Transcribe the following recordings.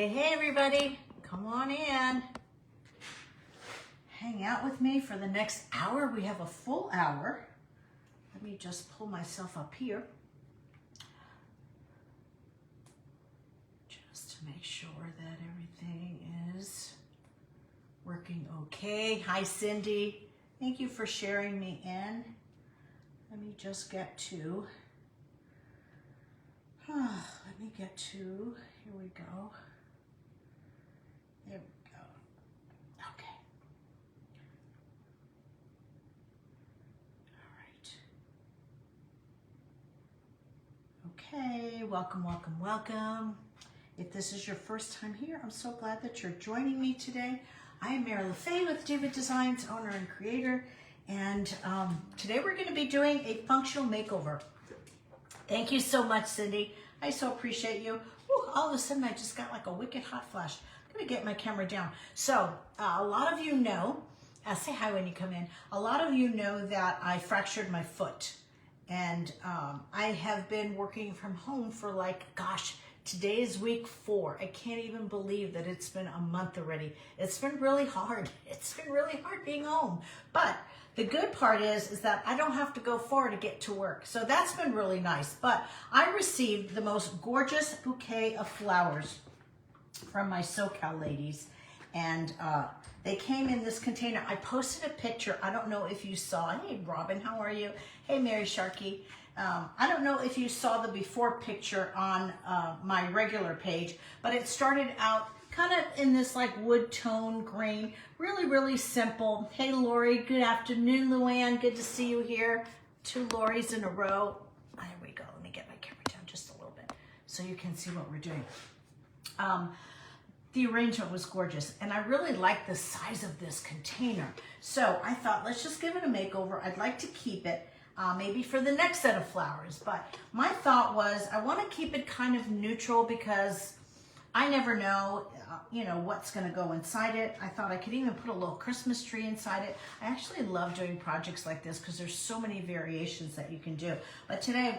Hey everybody, come on in. Hang out with me for the next hour. We have a full hour. Let me just pull myself up here. Just to make sure that everything is working okay. Hi Cindy, thank you for sharing me in. Let me just get to, here we go. There we go. Okay. All right. Okay, welcome, welcome, welcome. If this is your first time here, I'm so glad that you're joining me today. I am Mary LaFay with Diva Designs, owner and creator, and today we're going to be doing a functional makeover. Thank you so much, Cindy. I so appreciate you. Ooh, all of a sudden, I just got like a wicked hot flash. I'm going to get my camera down. So, a lot of you know, say hi when you come in. A lot of you know that I fractured my foot. And I have been working from home for today is week 4. I can't even believe that it's been a month already. It's been really hard. It's been really hard being home. But the good part is that I don't have to go far to get to work. So that's been really nice. But I received the most gorgeous bouquet of flowers from my SoCal ladies. And they came in this container. I posted a picture. I don't know if you saw. Hey, Robin, how are you? Hey, Mary Sharkey. I don't know if you saw the before picture on my regular page, but it started out kind of in this like wood tone green, really, really simple. Hey, Lori, good afternoon, Luann. Good to see you here. 2 Loris in a row. There we go. Let me get my camera down just a little bit so you can see what we're doing. The arrangement was gorgeous, and I really like the size of this container. So I thought, let's just give it a makeover. I'd like to keep it maybe for the next set of flowers, but my thought was I want to keep it kind of neutral because I never know, what's going to go inside it. I thought I could even put a little Christmas tree inside it. I actually love doing projects like this because there's so many variations that you can do. But today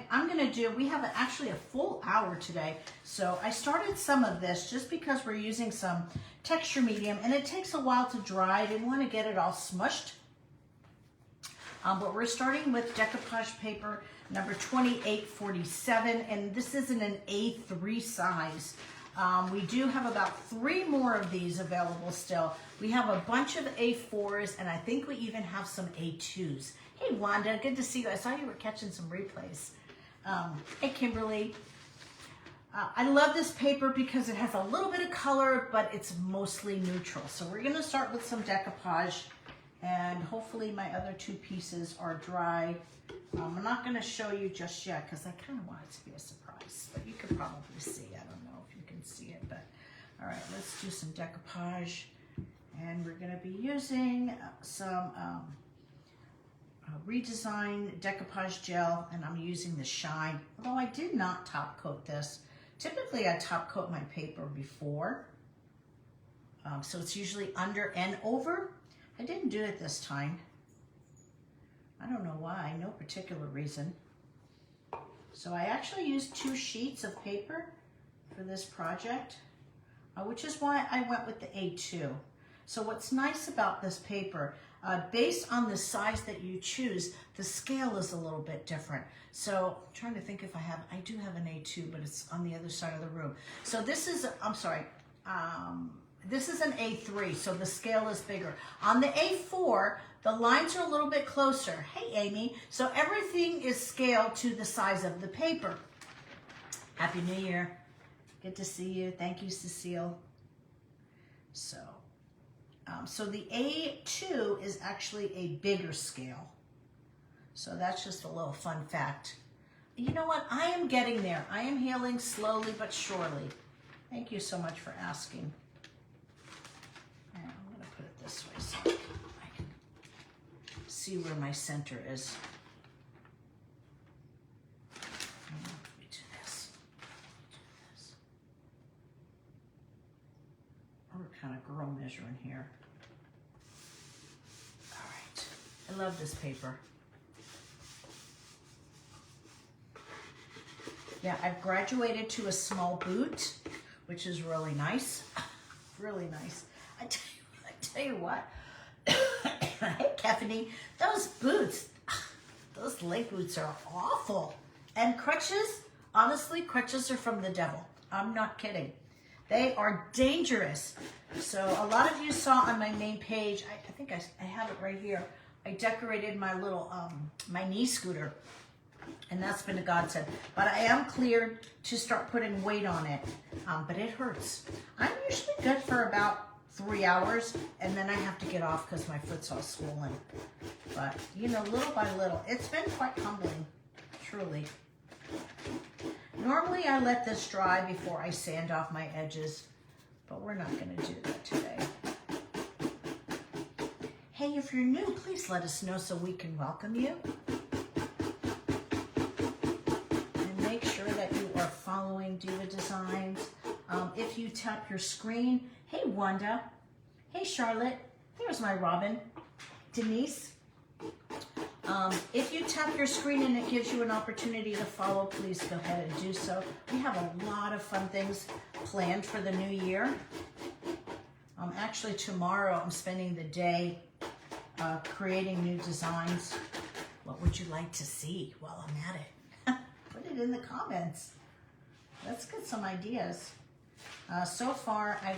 we have actually a full hour today. So I started some of this just because we're using some texture medium and it takes a while to dry. I didn't want to get it all smushed. But we're starting with decoupage paper number 2847, and this is in an A3 size. We do have about 3 more of these available still. We have a bunch of A4s, and I think we even have some A2s. Hey, Wanda, good to see you. I saw you were catching some replays. Hey, Kimberly. I love this paper because it has a little bit of color, but it's mostly neutral. So we're going to start with some decoupage, and hopefully my other 2 pieces are dry. I'm not going to show you just yet because I kind of want it to be a surprise, but you could probably see. I don't know if you can see it, but all right, let's do some decoupage, and we're going to be using some Redesign decoupage gel, and I'm using the Shine, although I did not top coat this. Typically I top coat my paper before, so it's usually under and over. I didn't do it this time. I don't know why, no particular reason. So I actually used 2 sheets of paper for this project, which is why I went with the A2. So what's nice about this paper, based on the size that you choose, the scale is a little bit different. So I'm trying to think if I do have an A2, but it's on the other side of the room. So this is, this is an A3, so the scale is bigger. On the A4, the lines are a little bit closer. Hey, Amy. So everything is scaled to the size of the paper. Happy New Year. Good to see you. Thank you, Cecile. So, so the A2 is actually a bigger scale. So that's just a little fun fact. You know what? I am getting there. I am healing slowly but surely. Thank you so much for asking. And I'm going to put it this way so I can see where my center is. Let me do this. We're kind of girl measuring here. All right. I love this paper. Yeah, I've graduated to a small boot, which is really nice. Really nice. I tell you what. Hey, Keffany, those boots, those leg boots are awful. And crutches, honestly, crutches are from the devil. I'm not kidding. They are dangerous. So a lot of you saw on my main page, I think I have it right here. I decorated my little, my knee scooter. And that's been a godsend. But I am cleared to start putting weight on it. But it hurts. I'm usually good for about 3 hours, and then I have to get off because my foot's all swollen. But, you know, little by little, it's been quite humbling, truly. Normally, I let this dry before I sand off my edges, but we're not going to do that today. Hey, if you're new, please let us know so we can welcome you. And make sure that you are following Diva Designs. If you tap your screen, hey Wanda, hey Charlotte, there's my Robin, Denise. If you tap your screen and it gives you an opportunity to follow, please go ahead and do so. We have a lot of fun things planned for the new year. Actually tomorrow I'm spending the day creating new designs. What would you like to see while I'm at it? Put it in the comments. Let's get some ideas. So far, I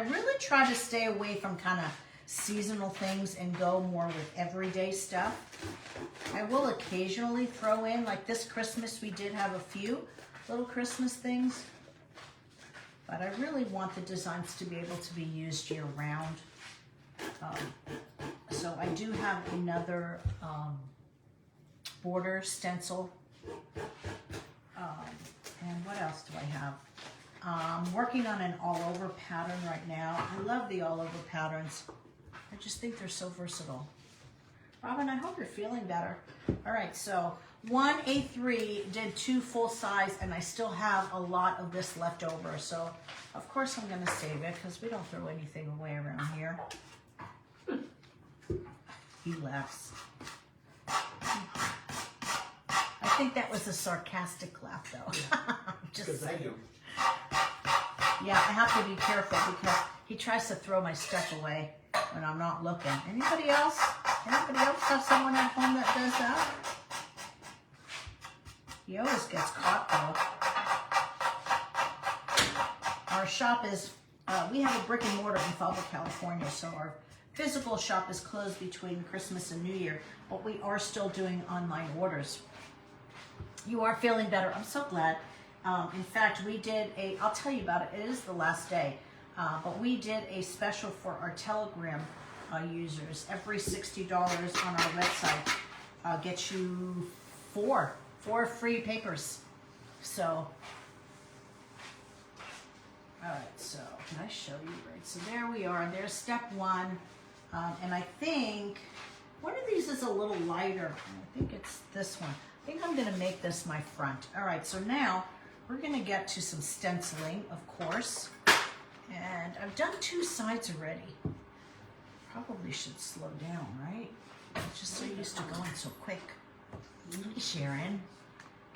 really try to stay away from kind of seasonal things and go more with everyday stuff. I will occasionally throw in, like this Christmas, we did have a few little Christmas things. But I really want the designs to be able to be used year round. So I do have another border stencil. And what else do I have? I'm working on an all-over pattern right now. I love the all-over patterns. I just think they're so versatile. Robin, I hope you're feeling better. All right, so 1A3 did 2 full size, and I still have a lot of this left over. So, of course, I'm going to save it because we don't throw anything away around here. He laughs. I think that was a sarcastic laugh, though. Just saying. Yeah, I have to be careful because he tries to throw my stuff away when I'm not looking. Anybody else? Anybody else have someone at home that does that? He always gets caught though. Our shop is, we have a brick and mortar in Fallbrook, California, so our physical shop is closed between Christmas and New Year, but we are still doing online orders. You are feeling better. I'm so glad. In fact, we did I'll tell you about it. It is the last day, but we did a special for our Telegram users. Every $60 on our website gets you four free papers. So, all right, so can I show you? Right, so there we are. There's step 1. And I think one of these is a little lighter. I think it's this one. I think I'm going to make this my front. All right, so now we're going to get to some stenciling, of course. And I've done 2 sides already. Probably should slow down, right? I'm just so used to going so quick. Hey, Sharon.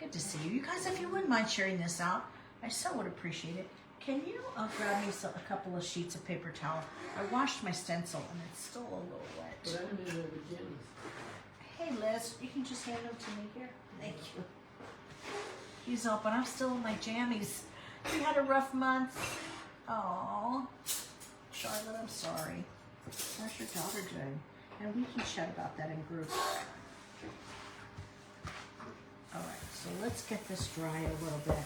Good to see you. You guys, if you wouldn't mind sharing this out, I so would appreciate it. Can you grab me a couple of sheets of paper towel? I washed my stencil and it's still a little wet. Hey Liz, you can just hand them to me here. Thank you. He's up, but I'm still in my jammies. We had a rough month. Oh, Charlotte, I'm sorry. How's your daughter doing? And we can chat about that in group. All right, so let's get this dry a little bit.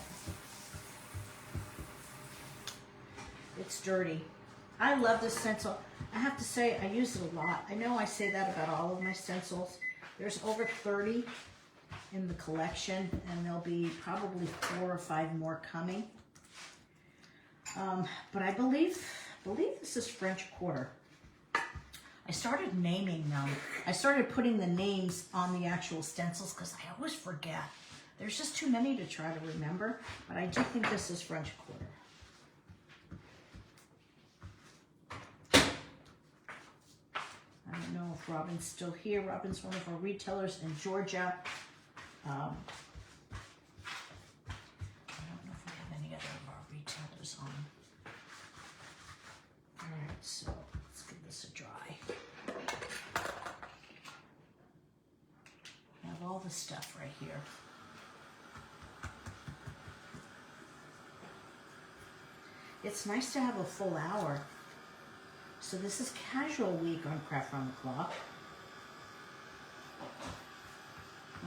It's dirty. I love this stencil. I have to say, I use it a lot. I know I say that about all of my stencils. There's over 30 in the collection, and there'll be probably 4 or 5 more coming. But I believe this is French Quarter. I started naming them. I started putting the names on the actual stencils because I always forget. There's just too many to try to remember, but I do think this is French Quarter. I don't know if Robin's still here. Robin's one of our retailers in Georgia. I don't know if we have any other of our retailers on. the stuff right here. It's nice to have a full hour. So this is casual week on Craft Round the Clock.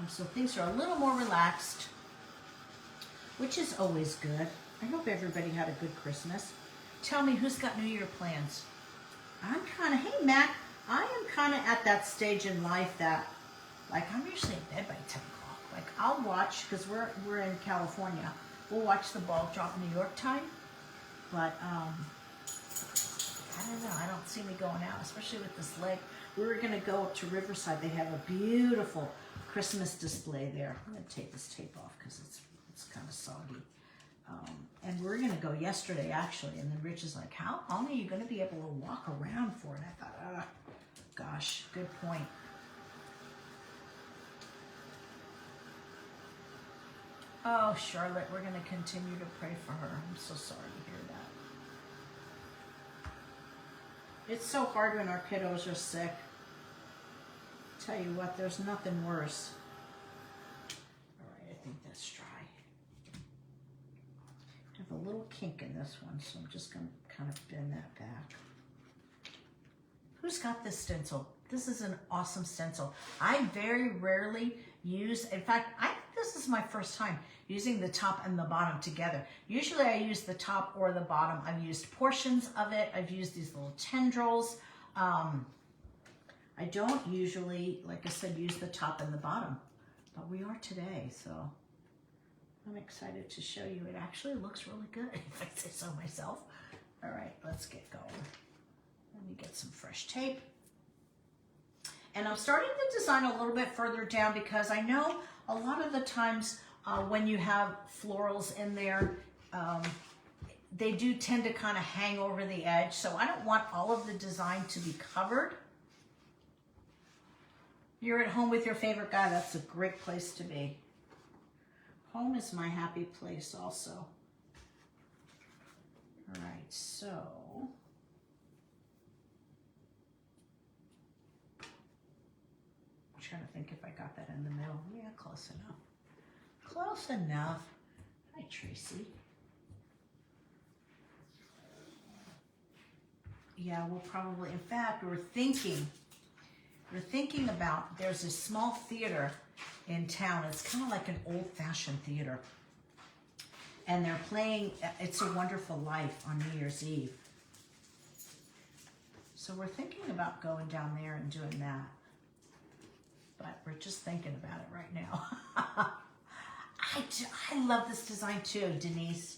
So things are a little more relaxed, which is always good. I hope everybody had a good Christmas. Tell me, who's got New Year plans? I'm kind of, hey Mac, I am kind of at that stage in life that, like, I'm usually in bed by 10 o'clock. Like, I'll watch, because we're in California, we'll watch the ball drop New York time. But, I don't know, I don't see me going out, especially with this leg. We were going to go up to Riverside. They have a beautiful Christmas display there. I'm going to take this tape off because it's kind of soggy. And we were going to go yesterday, actually. And then Rich is like, how long are you going to be able to walk around for? And I thought, gosh, good point. Oh, Charlotte, we're going to continue to pray for her. I'm so sorry to hear that. It's so hard when our kiddos are sick. Tell you what, there's nothing worse. All right, I think that's dry. I have a little kink in this one, so I'm just going to kind of bend that back. Who's got this stencil? This is an awesome stencil. I very rarely use, in fact, I think this is my first time using the top and the bottom together. Usually I use the top or the bottom. I've used portions of it. I've used these little tendrils. I don't usually, like I said, use the top and the bottom, but we are today, so I'm excited to show you. It actually looks really good, if I say so myself. All right, let's get going. Let me get some fresh tape. And I'm starting the design a little bit further down because I know a lot of the times when you have florals in there, they do tend to kind of hang over the edge. So I don't want all of the design to be covered. You're at home with your favorite guy. That's a great place to be. Home is my happy place also. All right, so I'm trying to think if I got that in the middle. Yeah, close enough. Close enough. Hi, Tracy. Yeah, we'll probably, in fact, we're thinking about, there's a small theater in town. It's kind of like an old-fashioned theater. And they're playing It's a Wonderful Life on New Year's Eve. So we're thinking about going down there and doing that. But we're just thinking about it right now. I love this design too, Denise.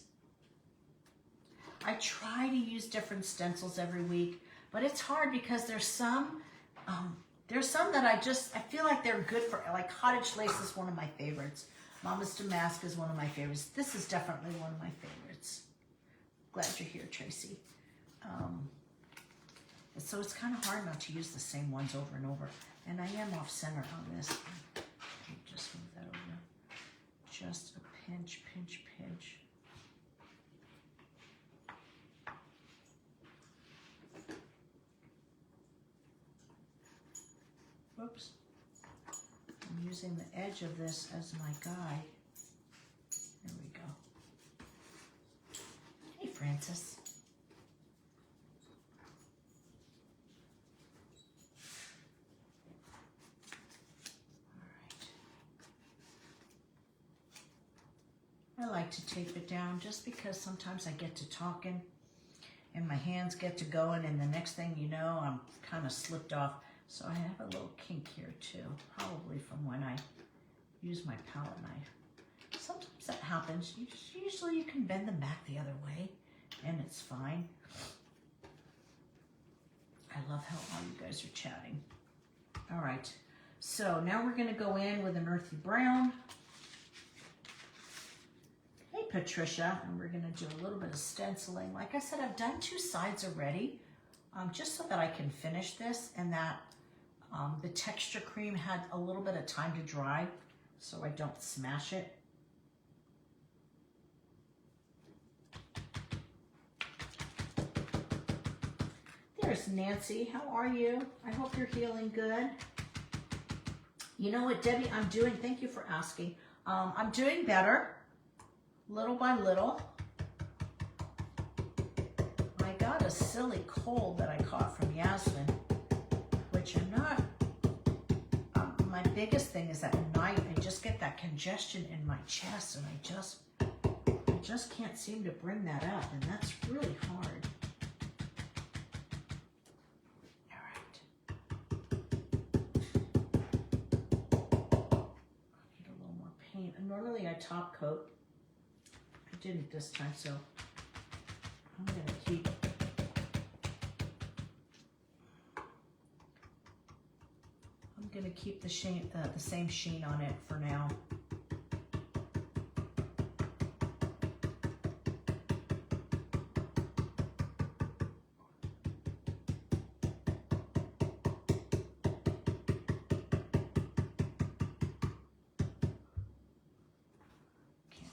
I try to use different stencils every week, but it's hard because there's some that I feel like they're good for, like Cottage Lace is one of my favorites. Mama's Damask is one of my favorites. This is definitely one of my favorites. Glad you're here, Tracy. So it's kind of hard not to use the same ones over and over. And I am off center on this. Let me just move that over. Just a pinch, pinch, pinch. Whoops. I'm using the edge of this as my guide. There we go. Hey, Francis. I like to tape it down just because sometimes I get to talking and my hands get to going, and the next thing you know, I'm kind of slipped off. So I have a little kink here too, probably from when I use my palette knife. Sometimes that happens. Usually you can bend them back the other way and it's fine. I love how all you guys are chatting. All right, so now we're gonna go in with an earthy brown. Hey, Patricia, and we're gonna do a little bit of stenciling. Like I said, I've done 2 sides already, just so that I can finish this, and that the texture cream had a little bit of time to dry, so I don't smash it. There's Nancy. How are you? I hope you're healing good. You know what, Debbie, I'm doing, thank you for asking. I'm doing better, little by little. I got a silly cold that I caught from Yasmin, which I'm not, my biggest thing is at night, I just get that congestion in my chest, and I just can't seem to bring that up, and that's really hard. Normally I top coat. I didn't this time, so I'm gonna keep the sheen, the same sheen on it for now.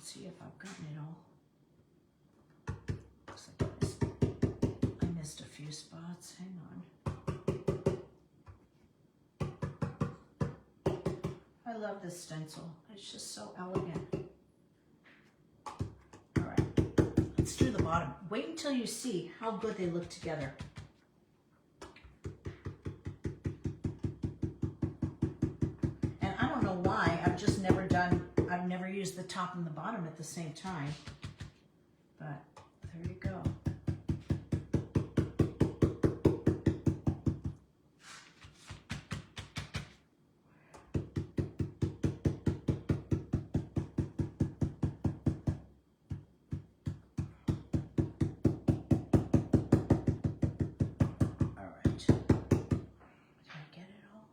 See if I've gotten it all. Looks like I missed a few spots. Hang on. I love this stencil. It's just so elegant. All right, let's do the bottom. Wait until you see how good they look together. And I don't know why, I've just never used the top and the bottom at the same time, but there you go. All right. Did I get it all?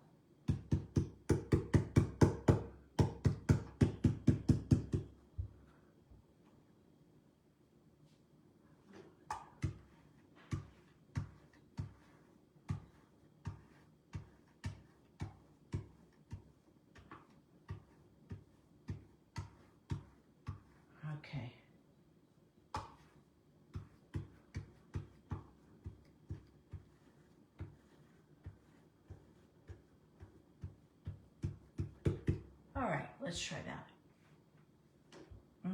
Okay. All right, let's try that. Hang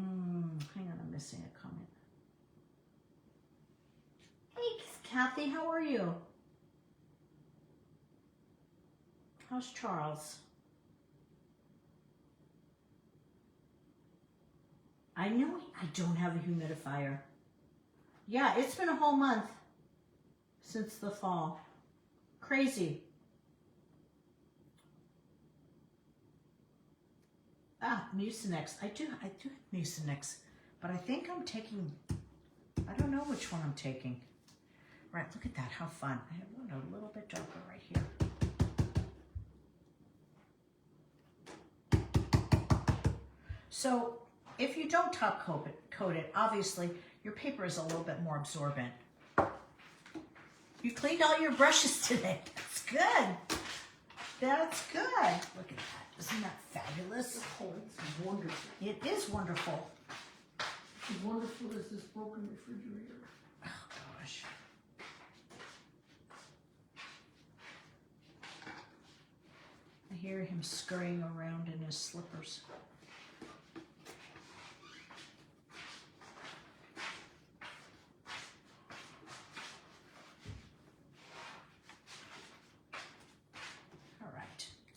on, I'm missing a comment. Hey, Kathy, how are you? How's Charles? I know I don't have a humidifier. Yeah, it's been a whole month since the fall. Crazy. Ah, Mucinex. I do have Mucinex, but I think I'm taking, I don't know which one I'm taking. Right, look at that, how fun. I have one a little bit darker right here. So, if you don't top coat it, obviously, your paper is a little bit more absorbent. You cleaned all your brushes today. That's good. That's good. Look at that. Isn't that fabulous? Oh, it's wonderful. It is wonderful. As wonderful as this broken refrigerator. Oh, gosh. I hear him scurrying around in his slippers.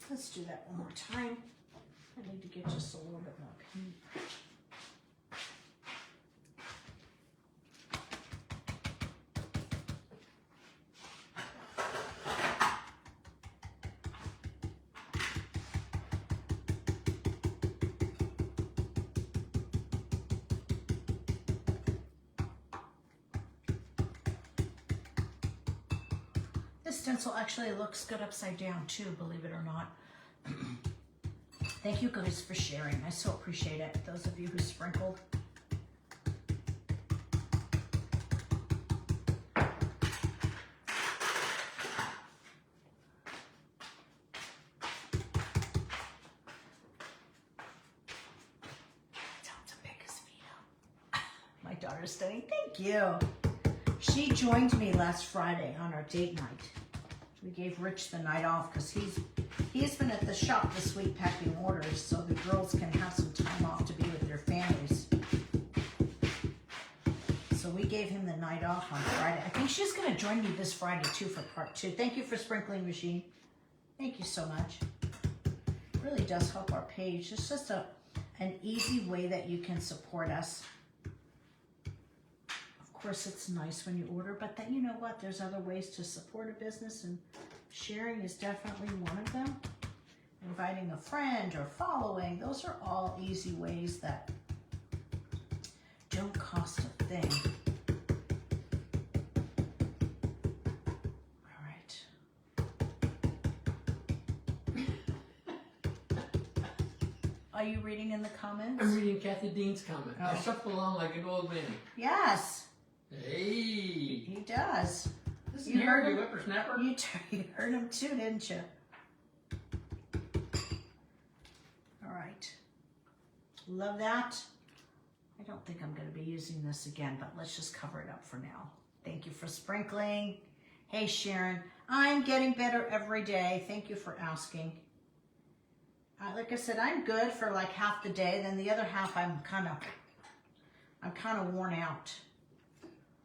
Let's do that one more time. I need to get just a little bit more paint. This stencil actually looks good upside down too, believe it or not. Thank you guys for sharing. I so appreciate it. Those of you who sprinkled. Tell him to pick his feet up. My daughter's studying. Thank you. She joined me last Friday on our date night. We gave Rich the night off because He's been at the shop this week packing orders so the girls can have some time off to be with their families. So we gave him the night off on Friday. I think she's going to join me this Friday too for part 2. Thank you for sprinkling machine. Thank you so much. It really does help our page. It's just an easy way that you can support us. Of course, it's nice when you order, but then you know what? There's other ways to support a business, and sharing is definitely one of them. Inviting a friend or following, those are all easy ways that don't cost a thing. All right. Are you reading in the comments? I'm reading Kathy Dean's comment. Oh. I shuffle along like an old man. Yes, Hey! he does. Listen You here, heard you him? whippersnapper. You heard him too, didn't you? All right. Love that. I don't think I'm going to be using this again, but let's just cover it up for now. Thank you for sprinkling. Hey, Sharon. I'm getting better every day. Thank you for asking. Like I said, I'm good for like half the day. Then the other half, I'm kind of worn out.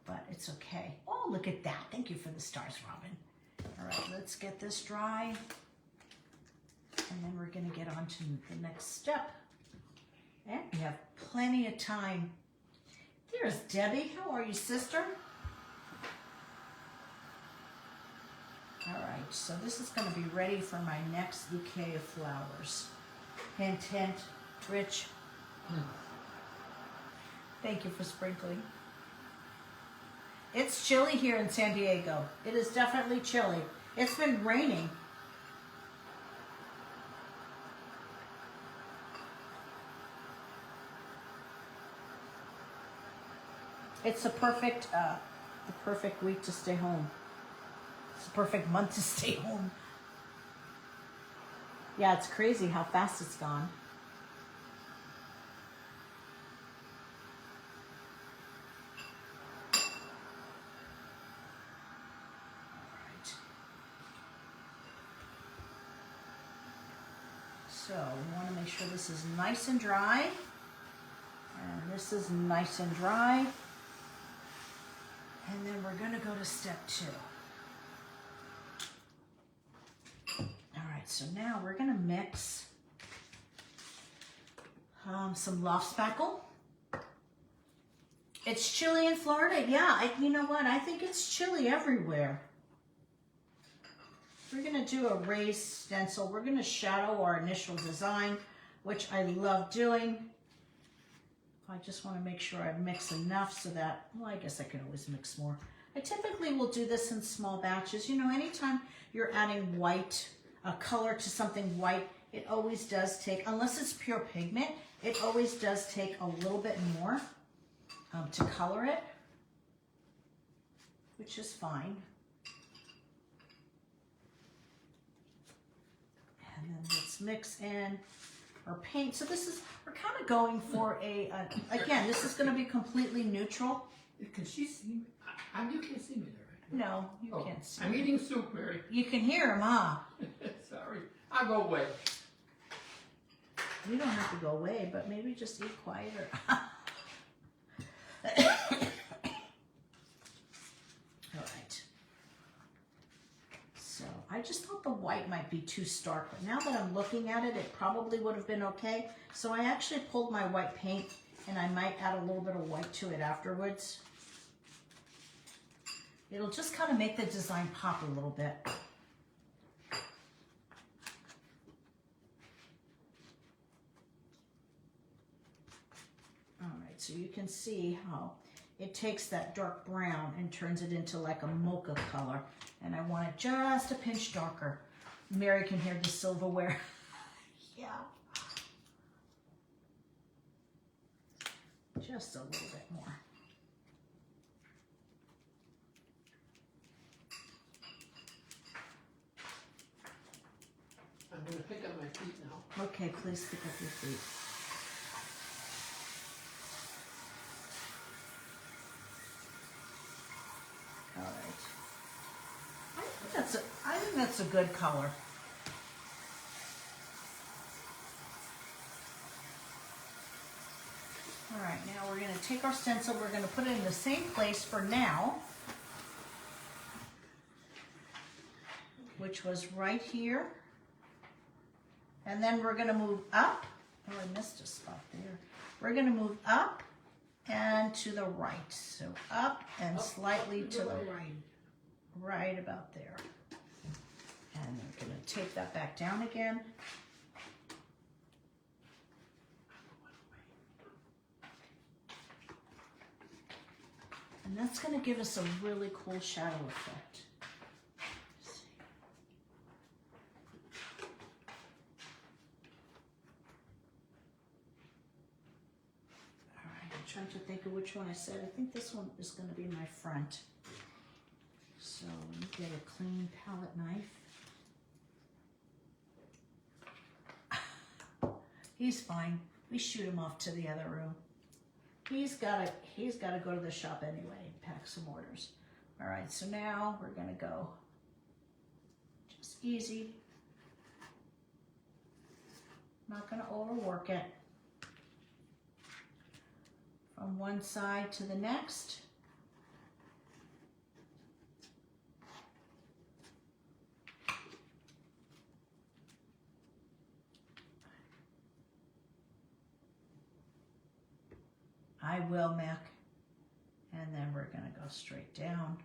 But it's okay. Oh, look at that. Thank you for the stars, Robin. All right, let's get this dry. And then we're going to get on to the next step. And we have plenty of time. There's Debbie. How are you, sister? All right, so this is going to be ready for my next bouquet of flowers. Hint, hint, Rich. Thank you for sprinkling. It's chilly here in San Diego. It is definitely chilly. It's been raining. It's the perfect week to stay home. It's the perfect month to stay home. Yeah, it's crazy how fast it's gone. So we want to make sure this is nice and dry. And this is nice and dry. And then we're going to go to step 2. All right, so now we're going to mix some loft spackle. It's chilly in Florida. Yeah, you know what? I think it's chilly everywhere. We're going to do a raised stencil. We're going to shadow our initial design, which I love doing. I just want to make sure I mix enough so that, well, I guess I can always mix more. I typically will do this in small batches. You know, anytime you're adding white, a color to something white, it always does take, unless it's pure pigment, it always does take a little bit more to color it, which is fine. And then let's mix in our paint. So this is, we're kind of going for again, this is going to be completely neutral. Can she see me? You can't see me there, right? No, you can't see. I'm eating soup, Mary. You can hear him, huh? Sorry. I'll go away. You don't have to go away, but maybe just eat quieter. All right. So I just thought the white might be too stark, but now that I'm looking at it, it probably would have been okay. So I actually pulled my white paint, and I might add a little bit of white to it afterwards. It'll just kind of make the design pop a little bit. All right, so you can see how it takes that dark brown and turns it into like a mocha color. And I want it just a pinch darker. Mary can hear the silverware. Yeah. Just a little bit more. I'm going to pick up my feet now. Okay, please pick up your feet. All right. I think that's a good color. now we're going to take our stencil, we're going to put it in the same place for now, which was right here. And then we're going to move up. Oh, I missed a spot there. We're going to move up and to the right. So up and slightly to the right. Right about there. And we're going to take that back down again. And that's going to give us a really cool shadow effect. Trying to think of which one I said. I think this one is going to be my front. So let me get a clean palette knife. He's fine. We shoot him off to the other room. He's got to go to the shop anyway and pack some orders. All right, so now we're going to go just easy. Not going to overwork it. From one side to the next. I will, Mac. And then we're going to go straight down.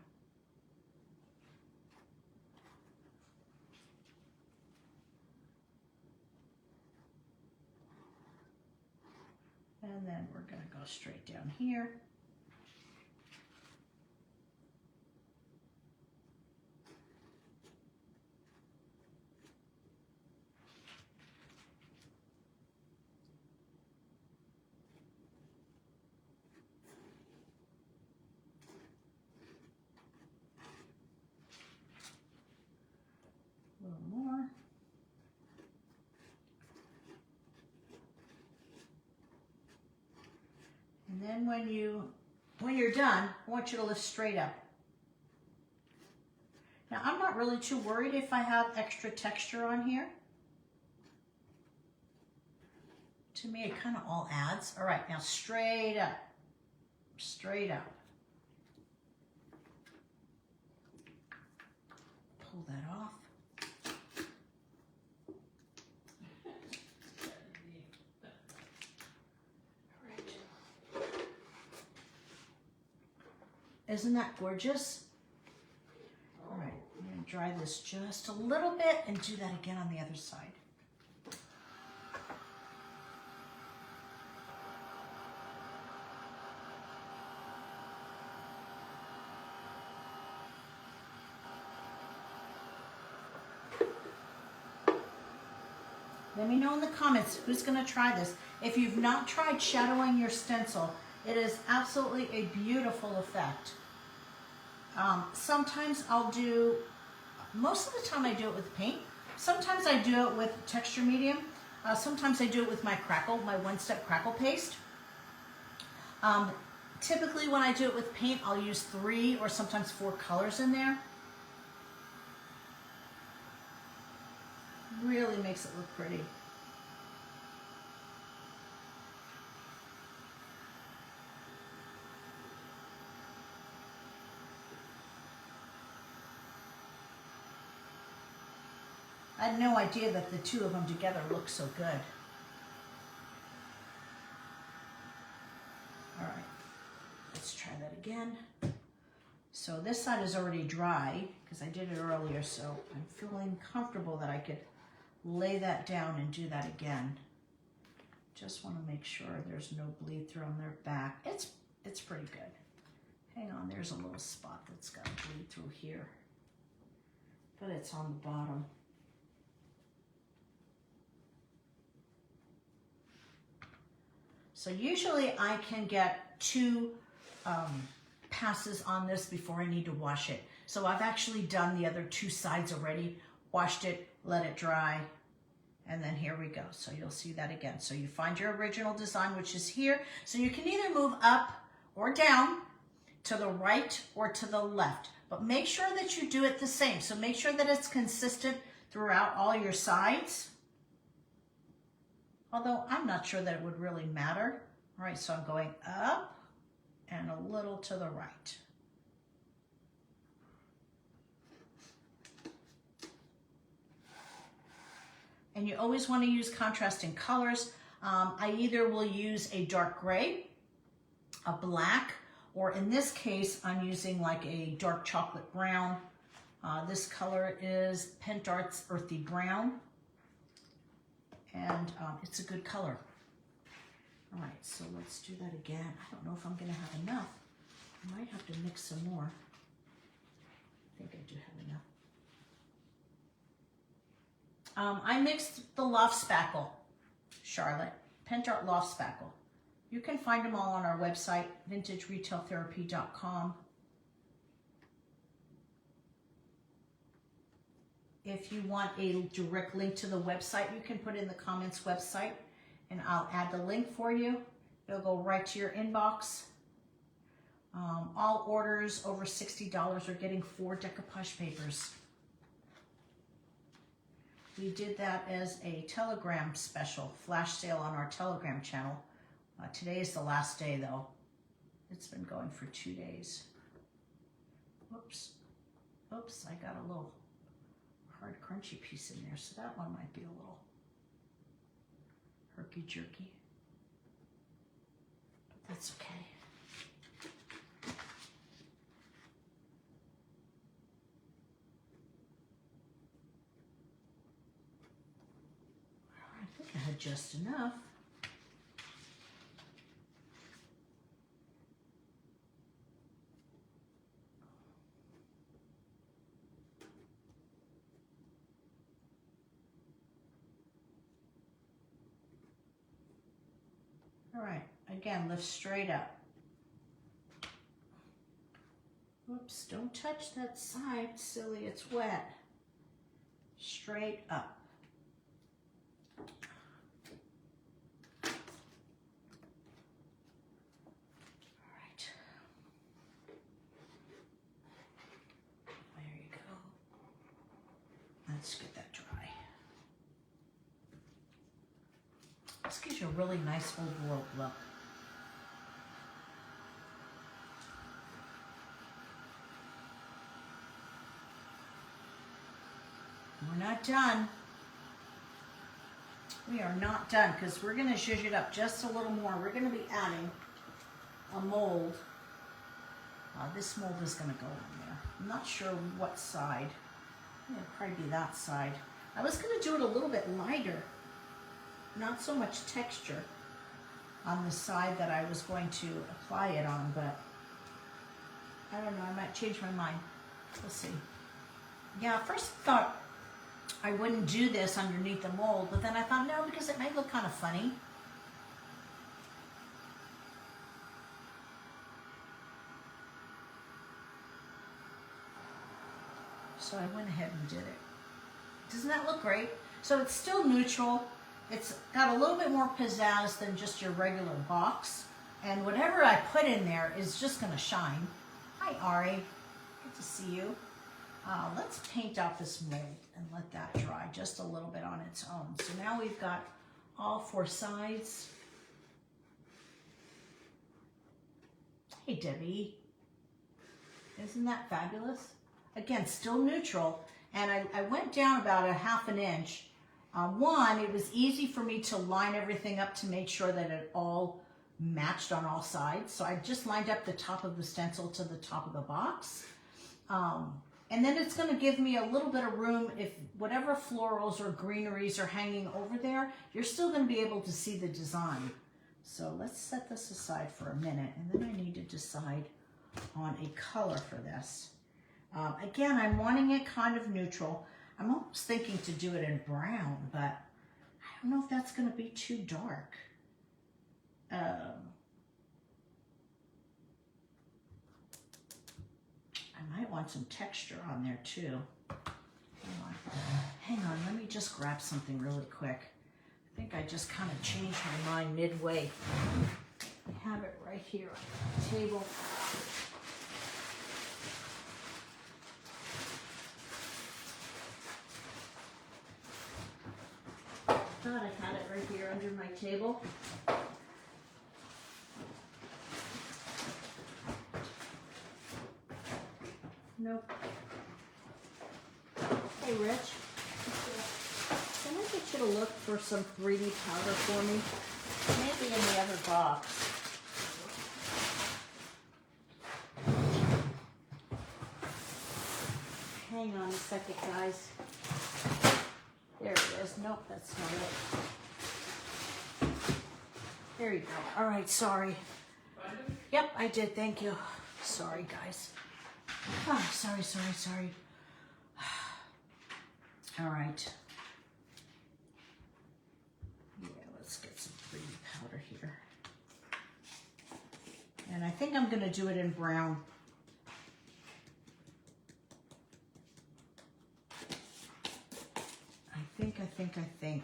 And then we're going to go straight down here. A little more. And then when you're done, I want you to lift straight up. Now I'm not really too worried if I have extra texture on here. To me, it kind of all adds. All right, now straight up, straight up. Pull that off. Isn't that gorgeous? All right, I'm going to dry this just a little bit and do that again on the other side. Let me know in the comments who's going to try this. If you've not tried shadowing your stencil, it is absolutely a beautiful effect. Sometimes I'll do, most of the time I do it with paint. Sometimes I do it with texture medium. Sometimes I do it with my crackle, my one-step crackle paste. Typically when I do it with paint, I'll use 3 or sometimes 4 colors in there. Really makes it look pretty. I had no idea that the two of them together look so good. All right, let's try that again. So this side is already dry because I did it earlier, so I'm feeling comfortable that I could lay that down and do that again. Just want to make sure there's no bleed through on their back. It's pretty good. Hang on, there's a little spot that's got to bleed through here, but it's on the bottom. So usually I can get 2 passes on this before I need to wash it. So I've actually done the other 2 sides already, washed it, let it dry, and then here we go. So you'll see that again. So you find your original design, which is here. So you can either move up or down, to the right or to the left, but make sure that you do it the same. So make sure that it's consistent throughout all your sides. Although I'm not sure that it would really matter. All right, so I'm going up and a little to the right. And you always want to use contrasting colors. I either will use a dark gray, a black, or in this case, I'm using like a dark chocolate brown. This color is Pentart's Earthy Brown, and it's a good color. All right, so let's do that again. I don't know if I'm gonna have enough. I might have to mix some more. I think I do have enough. I mixed the Loft Spackle, Charlotte, Pentart Loft Spackle. You can find them all on our website, vintageretailtherapy.com. If you want a direct link to the website, you can put in the comments website and I'll add the link for you. It'll go right to your inbox. All orders over $60 are getting 4 decoupage papers. We did that as a Telegram special, flash sale on our Telegram channel. Today is the last day though. It's been going for 2 days. Whoops. Oops, I got a little hard crunchy piece in there, so that one might be a little herky-jerky. But that's okay. I think I had just enough. All right, again, lift straight up. Whoops, don't touch that side, silly, it's wet. Straight up. All right. There you go. Let's get that dry. This gives you a really nice old world look. We're not done. We are not done because we're going to zhuzh it up just a little more. We're going to be adding a mold. This mold is going to go in there. I'm not sure what side. It'll probably be that side. I was going to do it a little bit lighter. Not so much texture on the side that I was going to apply it on, but I don't know, I might change my mind. We'll see. Yeah, first I thought I wouldn't do this underneath the mold, but then I thought no, because it might look kind of funny. So I went ahead and did it. Doesn't that look great? So it's still neutral. It's got a little bit more pizzazz than just your regular box. And whatever I put in there is just going to shine. Hi, Ari. Good to see you. Let's paint out this mold and let that dry just a little bit on its own. So now we've got all 4 sides. Hey, Debbie. Isn't that fabulous? Again, still neutral. And I went down about a ½ an inch. One, it was easy for me to line everything up to make sure that it all matched on all sides. So I just lined up the top of the stencil to the top of the box. And then it's going to give me a little bit of room if whatever florals or greeneries are hanging over there, you're still going to be able to see the design. So let's set this aside for a minute, and then I need to decide on a color for this. Again, I'm wanting it kind of neutral. I'm almost thinking to do it in brown, but I don't know if that's going to be too dark. I might want some texture on there too. Hang on, let me just grab something really quick. I think I just kind of changed my mind midway. I have it right here on the table. Thought I had it right here under my table. Nope. Hey, Rich. Can I get you to look for some 3D powder for me? Maybe in the other box. Hang on a second, guys. There it is. Nope, that's not it. There you go. All right, sorry. Yep, I did. Thank you. Sorry, guys. Oh, sorry. All right. Yeah, let's get some 3D powder here. And I think I'm going to do it in brown. I think.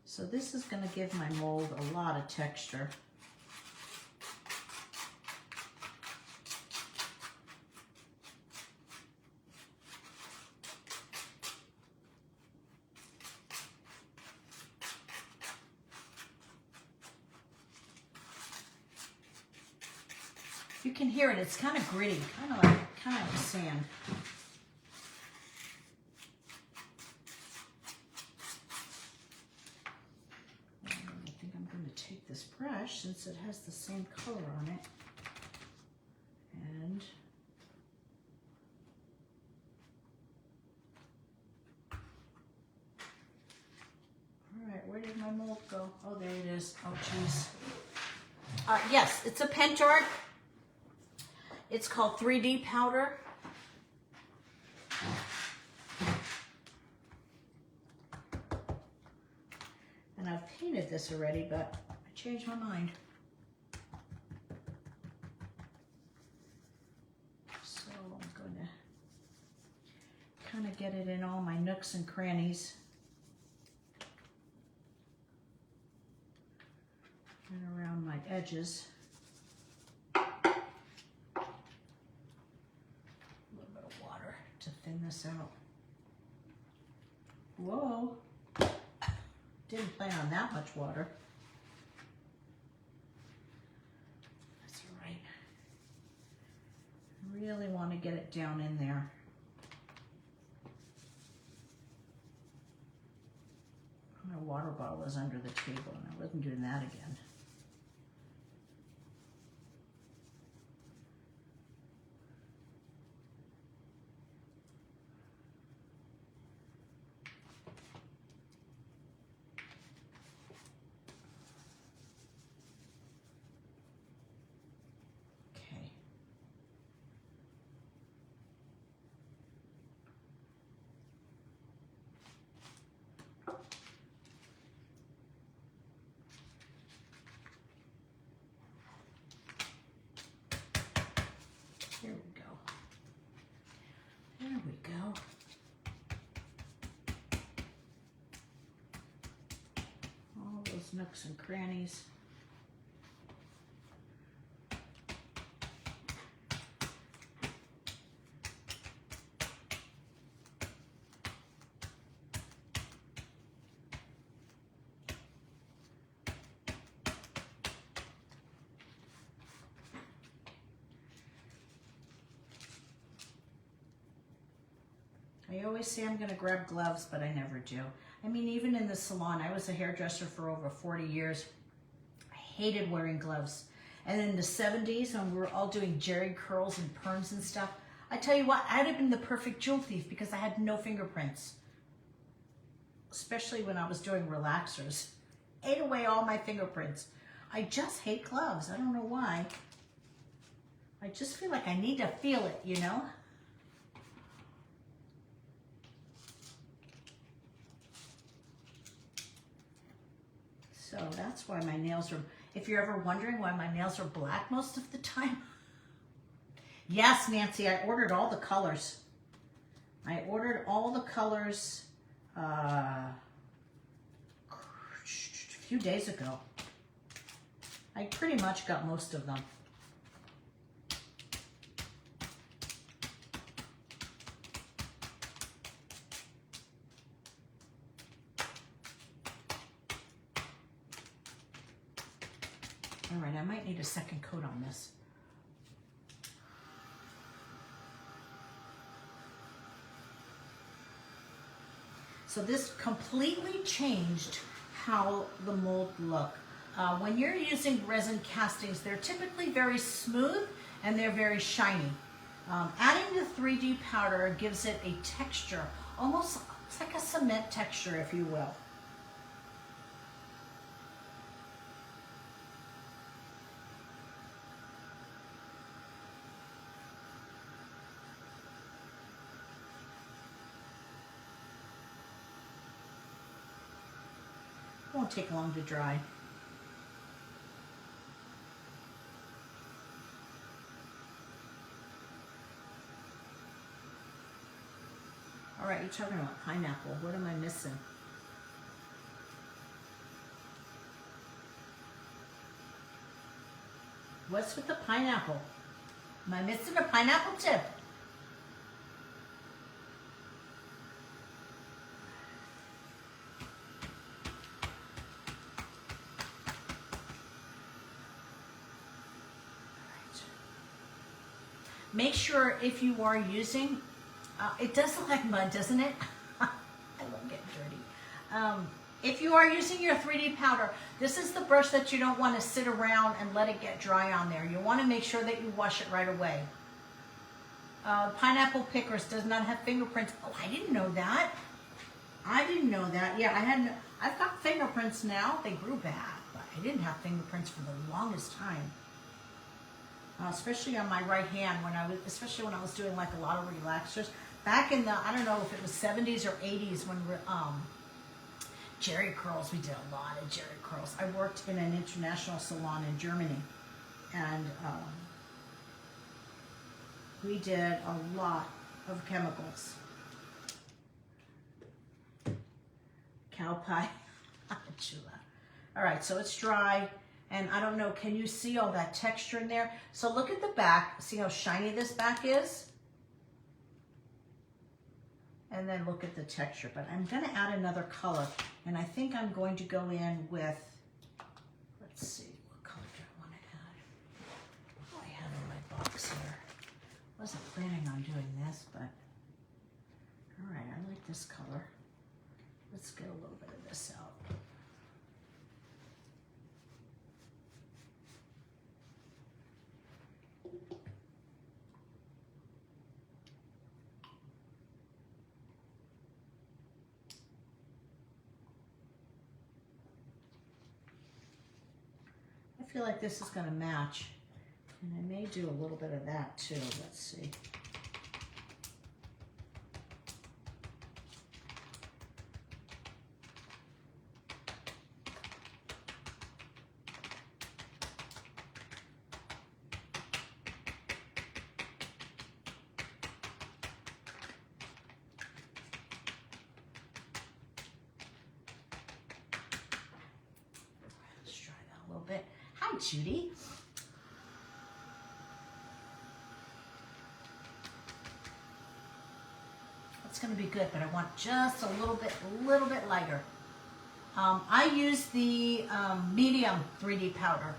So this is going to give my mold a lot of texture. You can hear it, it's kind of gritty, kind of like sand. I think I'm going to take this brush, since it has the same color on it, and all right, where did my mold go? Oh, there it is. Oh, geez. Yes, it's a pen art. It's called 3D powder. And I've painted this already, but I changed my mind. So I'm going to kind of get it in all my nooks and crannies. And around my edges. To thin this out. Whoa. Didn't plan on that much water. That's all right. I really want to get it down in there. My water bottle is under the table and I wasn't doing that again. There we go. There we go. All those nooks and crannies. I always say I'm going to grab gloves, but I never do. I mean, even in the salon, I was a hairdresser for over 40 years. I hated wearing gloves. And in the 70s, when we were all doing jerry curls and perms and stuff, I tell you what, I'd have been the perfect jewel thief because I had no fingerprints. Especially when I was doing relaxers. Ate away all my fingerprints. I just hate gloves. I don't know why. I just feel like I need to feel it, you know? So that's why my nails are, if you're ever wondering why my nails are black most of the time. Yes, Nancy, I ordered all the colors. I ordered all the colors a few days ago. I pretty much got most of them. All right, I might need a second coat on this. So this completely changed how the mold looked. When you're using resin castings, they're typically very smooth and they're very shiny. Adding the 3D powder gives it a texture, almost it's like a cement texture, if you will. Won't take long to dry. All right, you're talking about pineapple. What am I missing? What's with the pineapple? Am I missing a pineapple tip? Make sure if you are using, it does look like mud, doesn't it? I love getting dirty. If you are using your 3D powder, this is the brush that you don't want to sit around and let it get dry on there. You want to make sure that you wash it right away. Pineapple pickers does not have fingerprints. Oh, I didn't know that. I didn't know that. Yeah, I've got fingerprints now. They grew back, but I didn't have fingerprints for the longest time. Especially on my right hand, especially when I was doing like a lot of relaxers. Back in the, I don't know if it was 70s or 80s when Jerry curls, we did a lot of Jerry curls. I worked in an international salon in Germany, and we did a lot of chemicals. Cow pie. All right, so it's dry. And I don't know, can you see all that texture in there? So look at the back. See how shiny this back is? And then look at the texture. But I'm going to add another color. And I think I'm going to go in with, let's see, what color do I want to add? Oh, I have in my box here. Wasn't planning on doing this, but all right, I like this color. Let's get a little bit of this out. I feel like this is going to match, and I may do a little bit of that too. Let's see. Let's try that a little bit. Hi, Judy. It's going to be good, but I want just a little bit lighter. I use the medium 3D powder.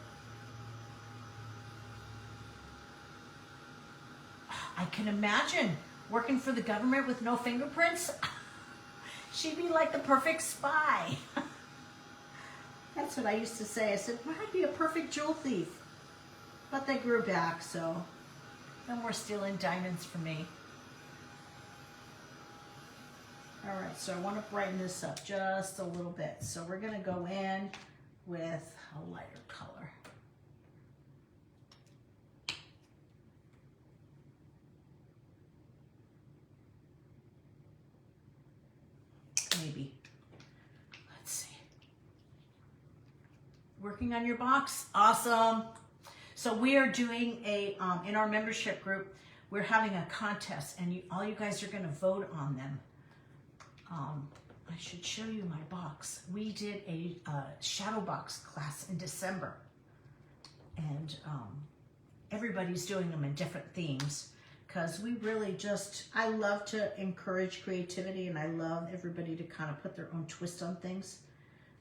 I can imagine working for the government with no fingerprints. She'd be like the perfect spy. That's what I used to say. I said, well, I'd be a perfect jewel thief. But they grew back, so no more stealing diamonds from me. All right, so I want to brighten this up just a little bit. So we're going to go in with a lighter color. Maybe. Let's see. Working on your box? Awesome. So we are doing a, in our membership group, we're having a contest, and all you guys are going to vote on them. I should show you my box. We did a shadow box class in December. And everybody's doing them in different themes, because we really just, I love to encourage creativity, and I love everybody to kind of put their own twist on things.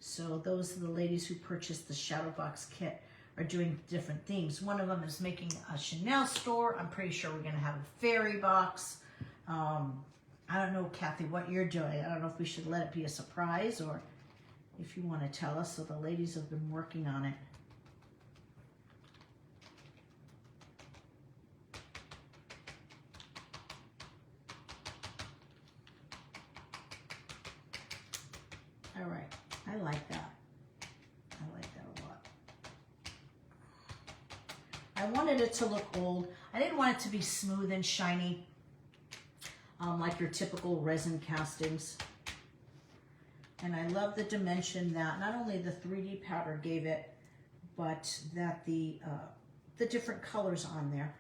So those are the ladies who purchased the Shadow Box kit are doing different themes. One of them is making a Chanel store. I'm pretty sure we're going to have a fairy box. I don't know, Kathy, what you're doing. I don't know if we should let it be a surprise or if you want to tell us. So the ladies have been working on it. All right, I like that. I like that a lot. I wanted it to look old. I didn't want it to be smooth and shiny, like your typical resin castings. And I love the dimension that not only the 3D powder gave it, but that the different colors on there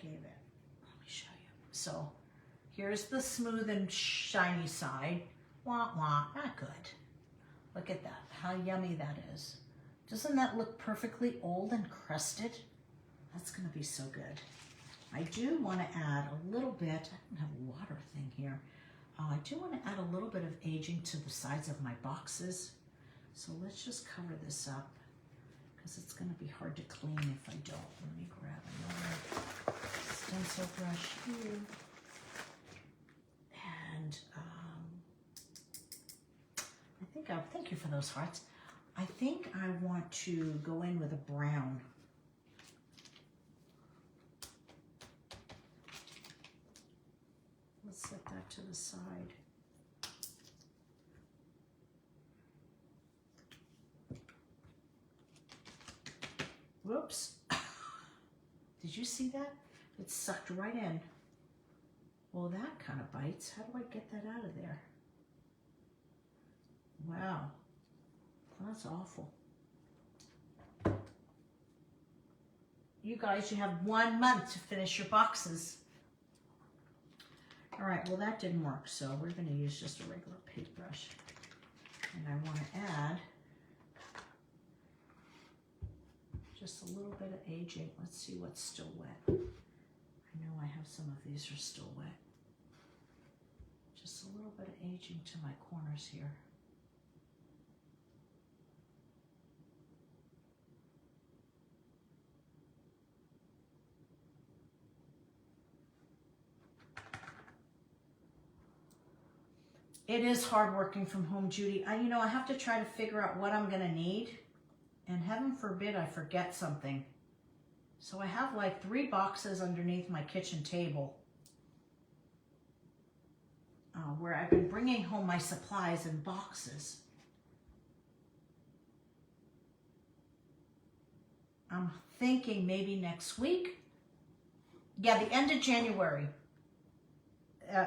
gave it. Let me show you. So here's the smooth and shiny side. Wah, wah, not good. Look at that, how yummy that is. Doesn't that look perfectly old and crusted? That's gonna be so good. I do wanna add a little bit, I don't have a water thing here. I do wanna add a little bit of aging to the sides of my boxes. So let's just cover this up, because it's gonna be hard to clean if I don't. Let me grab another stencil brush here. And thank you for those hearts. I think I want to go in with a brown. Let's set that to the side. Whoops. Did you see that? It sucked right in. Well, that kind of bites. How do I get that out of there? Wow, that's awful. You guys, you have 1 month to finish your boxes. All right, well that didn't work, so we're gonna use just a regular paintbrush. And I wanna add just a little bit of aging. Let's see what's still wet. I know I have some of these are still wet. Just a little bit of aging to my corners here. It is hard working from home, Judy. I have to try to figure out what I'm gonna need, and heaven forbid I forget something. So I have like 3 boxes underneath my kitchen table where I've been bringing home my supplies in boxes. I'm thinking maybe next week. Yeah, the end of January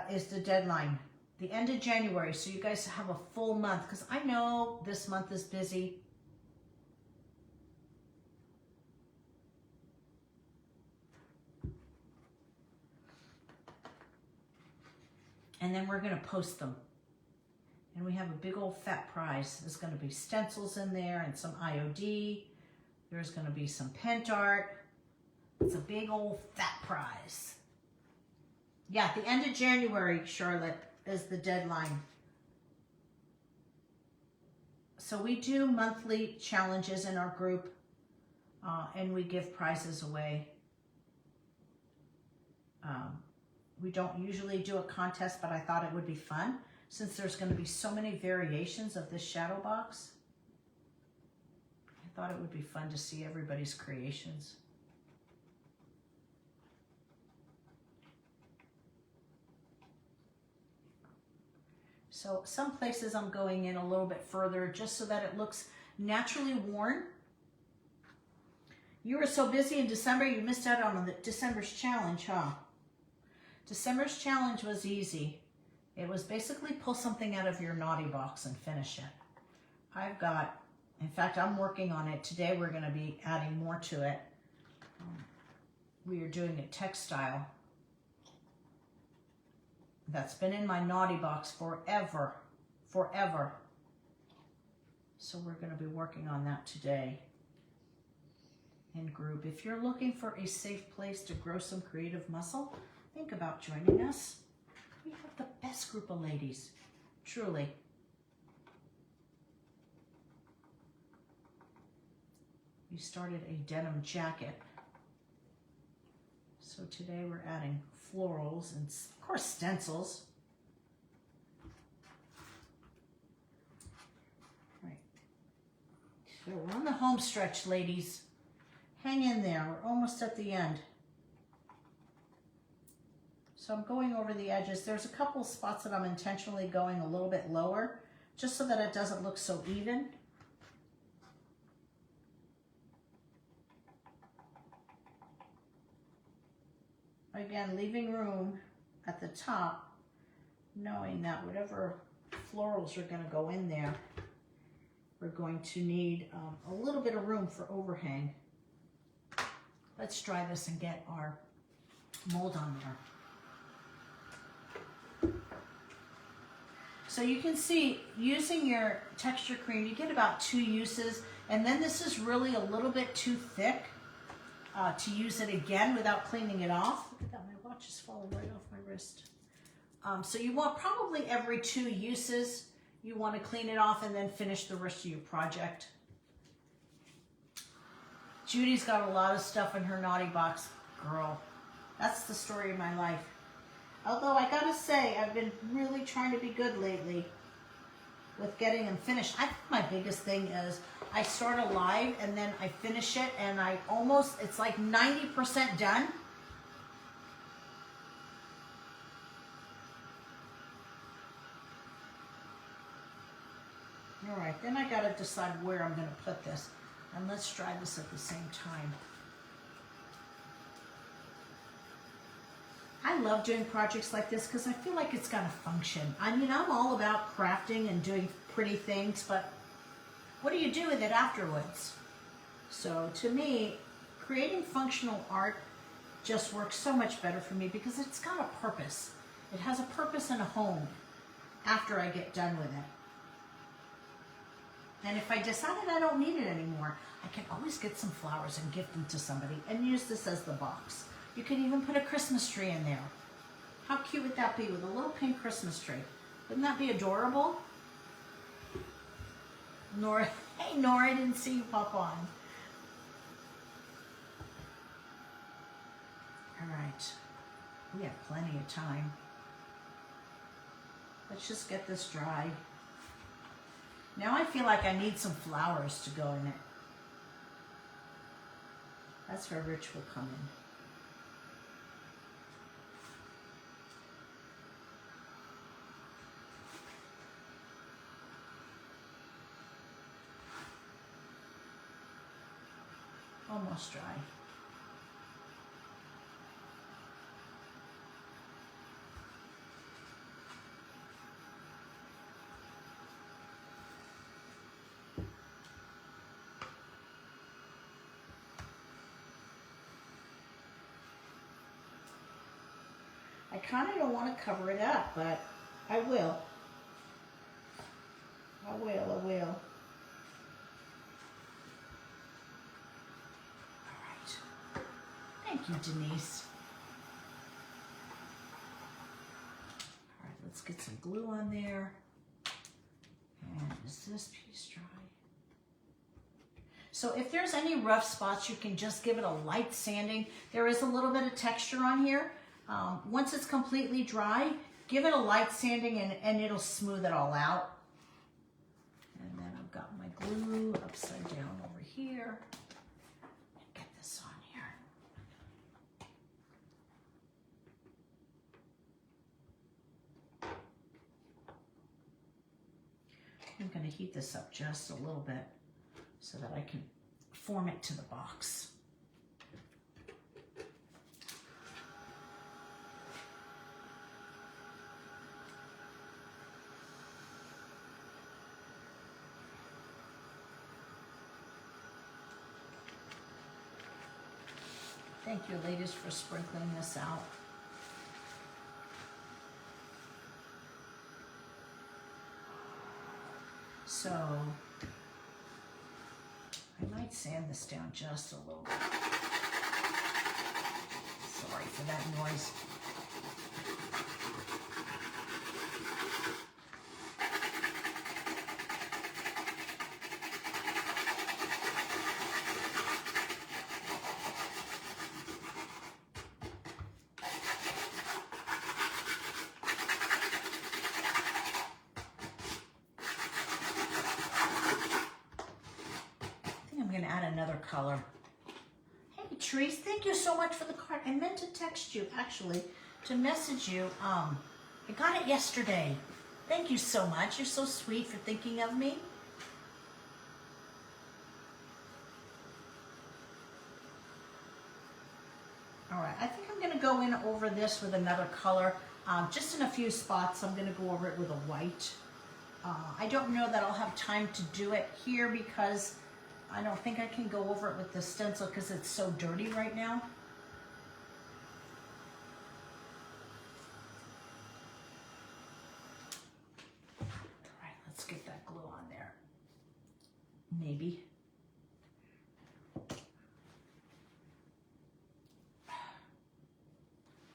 is the deadline. The end of January, so you guys have a full month, because I know this month is busy. And then we're gonna post them. And we have a big old fat prize. There's gonna be stencils in there and some IOD. There's gonna be some pent art. It's a big old fat prize. Yeah, at the end of January, Charlotte, is the deadline. So we do monthly challenges in our group, and we give prizes away. We don't usually do a contest, but I thought it would be fun since there's going to be so many variations of this shadow box. I thought it would be fun to see everybody's creations. So some places I'm going in a little bit further just so that it looks naturally worn. You were so busy in December, you missed out on the December's challenge, huh? December's challenge was easy. It was basically pull something out of your naughty box and finish it. In fact, I'm working on it. Today we're gonna be adding more to it. We are doing a textile that's been in my naughty box forever. So we're going to be working on that today in group. If you're looking for a safe place to grow some creative muscle, think about joining us. We have the best group of ladies, truly. We started a denim jacket. So today we're adding florals and of course stencils. Right. So we're on the home stretch, ladies. Hang in there, we're almost at the end. So I'm going over the edges. There's a couple of spots that I'm intentionally going a little bit lower, just so that it doesn't look so even. Again, leaving room at the top, knowing that whatever florals are going to go in there, we're going to need a little bit of room for overhang. Let's dry this and get our mold on there. So you can see, using your texture cream, you get about 2 uses, and then this is really a little bit too thick to use it again without cleaning it off. Look at that, my watch is falling right off my wrist. So you want probably every 2 uses, you want to clean it off and then finish the rest of your project. Judy's got a lot of stuff in her naughty box, girl. That's the story of my life. Although I gotta say, I've been really trying to be good lately with getting them finished. I think my biggest thing is I start a live and then I finish it and it's like 90% done. All right, then I gotta decide where I'm gonna put this. And let's try this at the same time. I love doing projects like this because I feel like it's gonna function. I mean, I'm all about crafting and doing pretty things, but what do you do with it afterwards? So to me, creating functional art just works so much better for me because it's got a purpose. It has a purpose and a home after I get done with it. And if I decided I don't need it anymore, I can always get some flowers and gift them to somebody and use this as the box. You can even put a Christmas tree in there. How cute would that be with a little pink Christmas tree? Wouldn't that be adorable? Nora, hey Nora, I didn't see you pop on. All right, we have plenty of time. Let's just get this dry. Now I feel like I need some flowers to go in it. That's where Rich will come in. Almost dry. I kind of don't want to cover it up, but I will. I will. Thank you, Denise. All right, let's get some glue on there. And is this piece dry? So if there's any rough spots, you can just give it a light sanding. There is a little bit of texture on here. Once it's completely dry, give it a light sanding and it'll smooth it all out. And then I've got my glue upside down over here. Get this on here. I'm going to heat this up just a little bit so that I can form it to the box. Thank you, ladies, for sprinkling this out. So I might sand this down just a little bit. Sorry for that noise. I'm going to add another color. Hey, Therese, thank you so much for the card. I meant to text you, actually, to message you. I got it yesterday. Thank you so much. You're so sweet for thinking of me. All right, I think I'm going to go in over this with another color. Just in a few spots, I'm going to go over it with a white. I don't know that I'll have time to do it here because I don't think I can go over it with the stencil because it's so dirty right now. All right, let's get that glue on there. Maybe.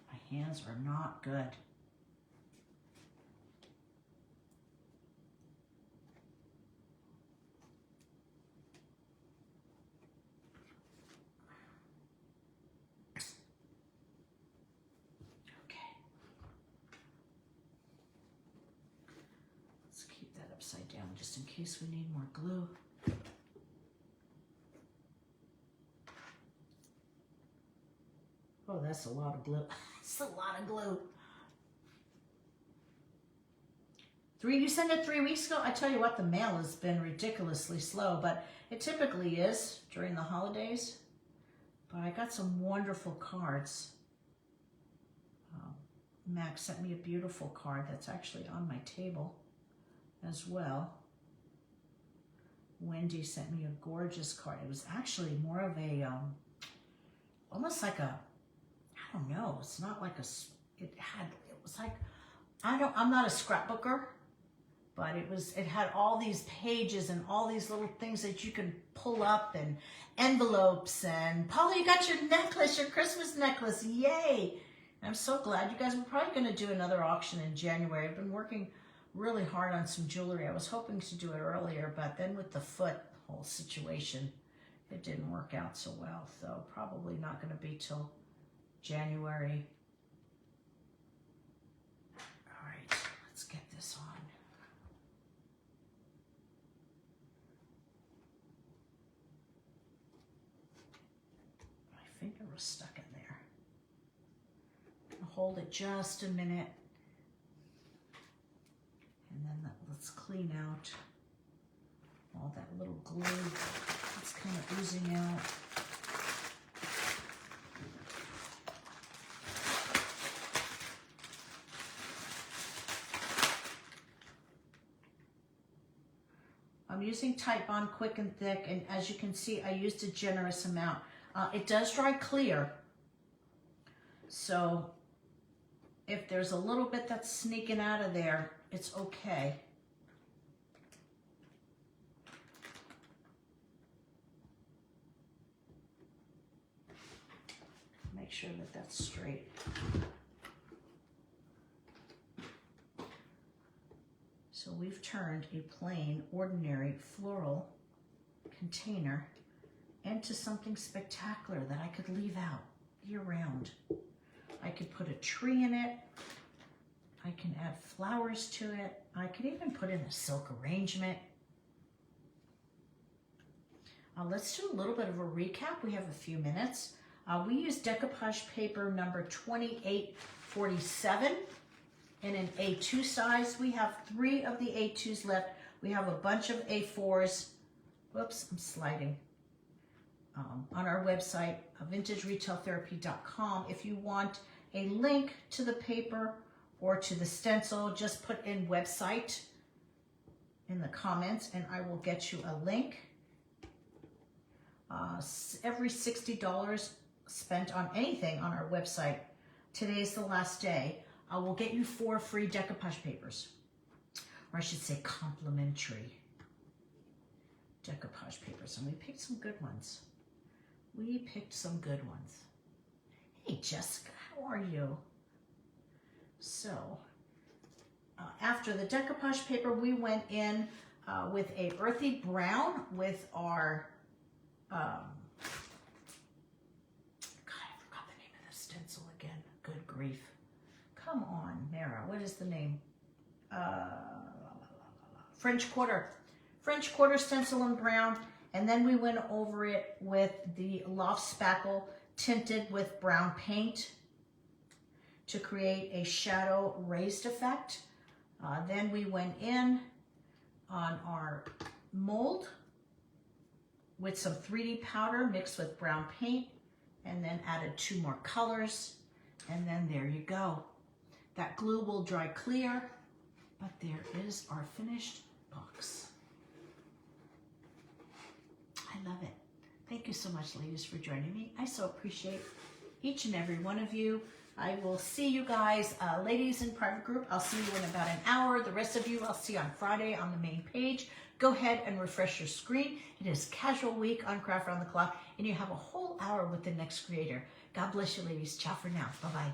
My hands are not good. Upside down just in case we need more glue. Oh, that's a lot of glue. It's a lot of glue. You sent it 3 weeks ago? I tell you what, the mail has been ridiculously slow, but it typically is during the holidays. But I got some wonderful cards. Max sent me a beautiful card that's actually on my table as well. Wendy sent me a gorgeous card. It was actually more of a, almost like a, I don't know, it's not like a, it was like, I'm not a scrapbooker, but it had all these pages and all these little things that you can pull up and envelopes and, Paula, you got your necklace, your Christmas necklace, yay! I'm so glad. You guys, we're probably going to do another auction in January. I've been working really hard on some jewelry. I was hoping to do it earlier, but then with the foot whole situation, it didn't work out so well. So probably not going to be till January. All right, let's get this on. My finger was stuck in there. I'll hold it just a minute. And then let's clean out all that little glue that's kind of oozing out. I'm using Titebond Quick and Thick, and as you can see, I used a generous amount. It does dry clear, so if there's a little bit that's sneaking out of there, it's okay. Make sure that that's straight. So we've turned a plain, ordinary, floral container into something spectacular that I could leave out year-round. I could put a tree in it. I can add flowers to it. I could even put in a silk arrangement. Let's do a little bit of a recap. We have a few minutes. We use decoupage paper number 2847 in an A2 size. We have 3 of the A2s left. We have a bunch of A4s. Whoops, I'm sliding. On our website, vintageretailtherapy.com. If you want a link to the paper or to the stencil, just put in website in the comments and I will get you a link. Every $60 spent on anything on our website, today's the last day, will get you 4 free decoupage papers, or I should say complimentary. decoupage papers, and we picked some good ones. We picked some good ones. Hey, Jessica, how are you? So, after the decoupage paper, we went in with a earthy brown with our, God, I forgot the name of the stencil again. Good grief. Come on, Mara, what is the name? French Quarter stencil in brown, and then we went over it with the Loft Spackle tinted with brown paint to create a shadow raised effect. Then we went in on our mold with some 3D powder mixed with brown paint, and then added 2 more colors, and then there you go. That glue will dry clear, but there is our finished box. I love it. Thank you so much, ladies, for joining me. I so appreciate each and every one of you. I will see you guys, ladies in private group. I'll see you in about an hour. The rest of you, I'll see on Friday on the main page. Go ahead and refresh your screen. It is Casual Week on Craft Around the Clock, and you have a whole hour with the next creator. God bless you, ladies. Ciao for now. Bye-bye.